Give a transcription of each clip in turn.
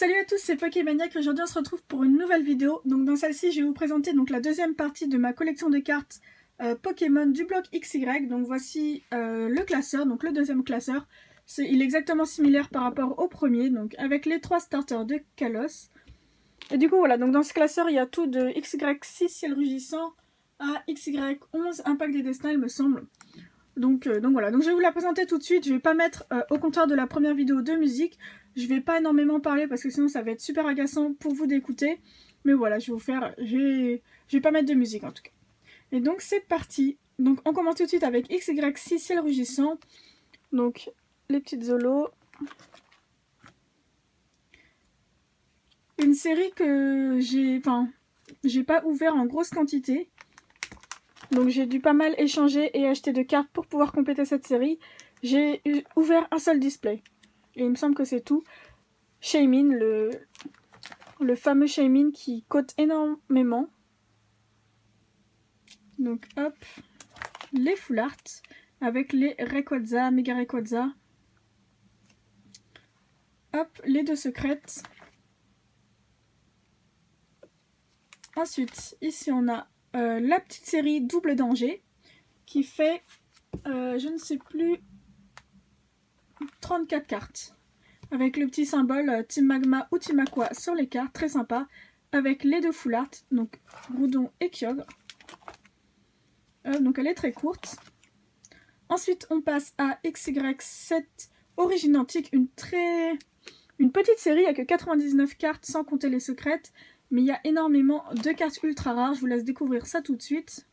Salut à tous, c'est Pokémaniac. Aujourd'hui on se retrouve pour une nouvelle vidéo. Donc dans celle-ci je vais vous présenter donc la deuxième partie de ma collection de cartes Pokémon du bloc XY. Donc voici le classeur, donc le deuxième classeur. Il est exactement similaire par rapport au premier, donc avec les 3 starters de Kalos. Et du coup voilà, donc dans ce classeur il y a tout de XY6 Ciel Rugissant à XY11 Impact des Destins il me semble. Donc voilà, donc je vais vous la présenter tout de suite. Je vais pas mettre au contraire de la première vidéo de musique. Je vais pas énormément parler parce que sinon ça va être super agaçant pour vous d'écouter. Mais voilà, je vais vous faire. Je vais pas mettre de musique en tout cas. Et donc c'est parti. Donc on commence tout de suite avec XY6 Ciel Rugissant. Donc les petites zolos. Une série que j'ai pas ouvert en grosse quantité. Donc j'ai dû pas mal échanger et acheter de cartes pour pouvoir compléter cette série. J'ai ouvert un seul display. Et il me semble que c'est tout. Shaymin, le fameux Shaymin qui cote énormément. Donc hop, les full art avec les Rayquaza, Mega Rayquaza. Hop, les 2 secrètes. Ensuite, ici on a la petite série Double Danger qui fait, je ne sais plus, 34 cartes. Avec le petit symbole Team Magma ou Team Aqua sur les cartes, très sympa. Avec les 2 full art, donc Groudon et Kyogre. Donc elle est très courte. Ensuite, on passe à XY7 Origine Antique, une petite série, il n'y a que 99 cartes sans compter les secrètes. Mais il y a énormément de cartes ultra rares, je vous laisse découvrir ça tout de suite.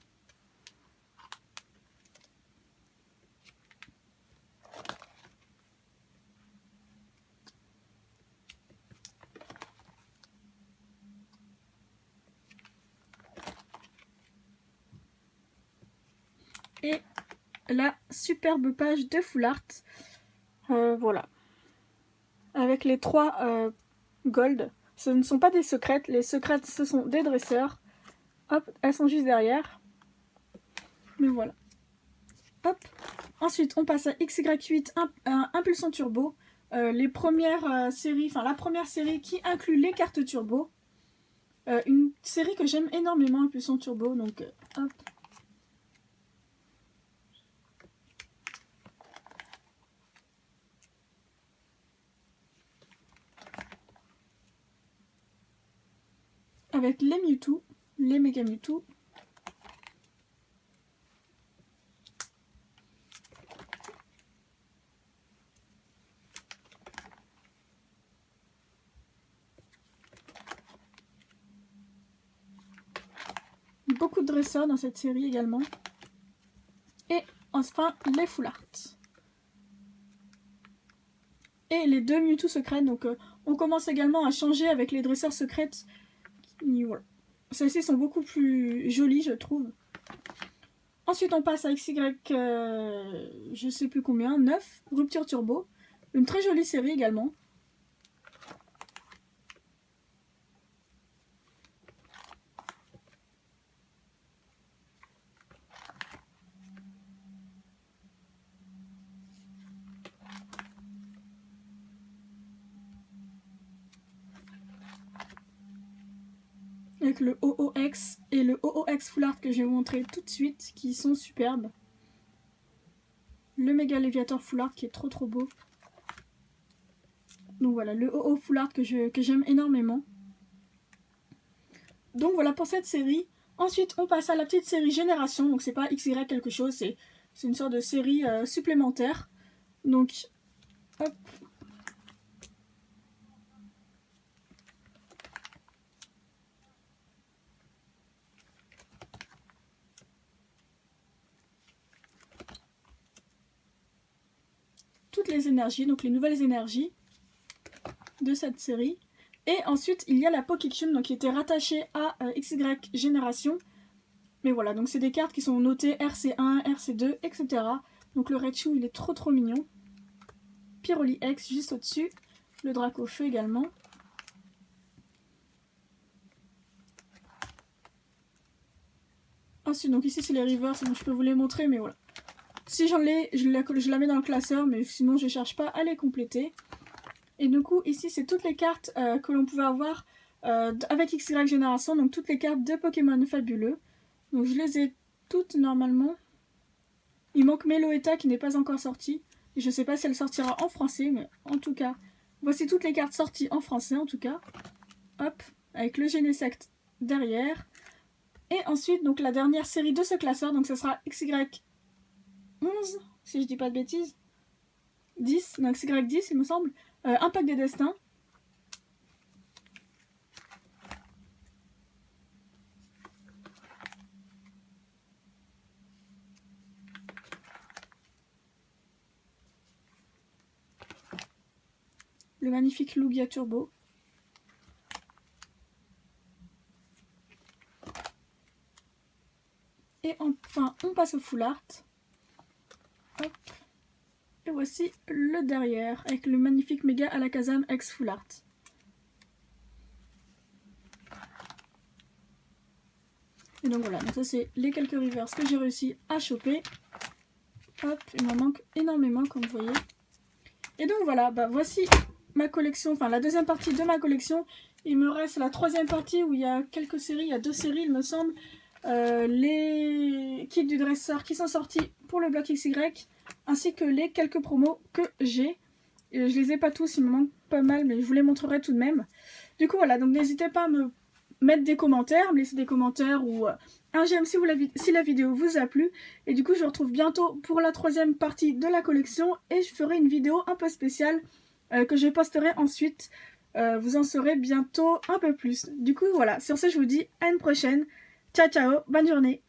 Et la superbe page de full art. Voilà. Avec les 3 gold. Ce ne sont pas des secrètes. Les secrètes, ce sont des dresseurs. Hop, elles sont juste derrière. Mais voilà. Hop. Ensuite, on passe à XY8 Impulsion Turbo. Les premières séries, la première série qui inclut les cartes turbo. Une série que j'aime énormément, Impulsion Turbo. Donc, hop. Avec les Mewtwo, les Mega Mewtwo. Beaucoup de dresseurs dans cette série également. Et enfin, les full art. Et les 2 Mewtwo secrètes. Donc on commence également à changer avec les dresseurs secrètes. Voilà. Celles-ci sont beaucoup plus jolies, je trouve. Ensuite, on passe à XY, je sais plus combien, 9, Rupture Turbo. Une très jolie série également. Avec le OOX et le OOX Full Art que je vais vous montrer tout de suite, qui sont superbes. Le Mega Léviator Full Art qui est trop beau. Donc voilà, le OO Full Art que j'aime énormément. Donc voilà pour cette série. Ensuite, on passe à la petite série Génération. Donc c'est pas XY quelque chose, c'est une sorte de série supplémentaire. Donc, hop. Toutes les énergies, donc les nouvelles énergies de cette série. Et ensuite, il y a la Pokécube, donc qui était rattachée à XY Génération. Mais voilà, donc c'est des cartes qui sont notées RC1, RC2, etc. Donc le Raichu, il est trop mignon. Pyroli X juste au-dessus. Le Dracofeu également. Ensuite, donc ici c'est les rivers, donc je peux vous les montrer, mais voilà. Si j'en ai, je la mets dans le classeur, mais sinon je cherche pas à les compléter. Et du coup, ici, c'est toutes les cartes que l'on pouvait avoir avec XY Génération, donc toutes les cartes de Pokémon fabuleux. Donc je les ai toutes normalement. Il manque Meloetta qui n'est pas encore sortie. Et je sais pas si elle sortira en français, mais en tout cas, voici toutes les cartes sorties en français en tout cas. Hop, avec le Genesect derrière. Et ensuite, donc la dernière série de ce classeur, donc ce sera XY11, si je dis pas de bêtises. 10, donc XY10 il me semble. Impact des destins. Le magnifique Lugia Turbo. Et enfin, on passe au full art. Hop. Et voici le derrière, avec le magnifique Méga Alakazam X full art. Et donc voilà, donc ça c'est les quelques reverse que j'ai réussi à choper. Hop, il m'en manque énormément comme vous voyez. Et donc voilà, bah voici ma collection, enfin la deuxième partie de ma collection. Il me reste la troisième partie où il y a quelques séries, il y a 2 séries il me semble. Les kits du dresseur qui sont sortis pour le bloc XY, ainsi que les quelques promos que j'ai. Je les ai pas tous, il me manque pas mal, mais je vous les montrerai tout de même. Du coup voilà, donc n'hésitez pas à me mettre des commentaires, me laisser des commentaires ou un j'aime si la vidéo vous a plu. Et du coup je vous retrouve bientôt pour la troisième partie de la collection et je ferai une vidéo un peu spéciale que je posterai ensuite. Vous en saurez bientôt un peu plus. Du coup voilà, sur ce je vous dis à une prochaine. Ciao ciao, bonne journée.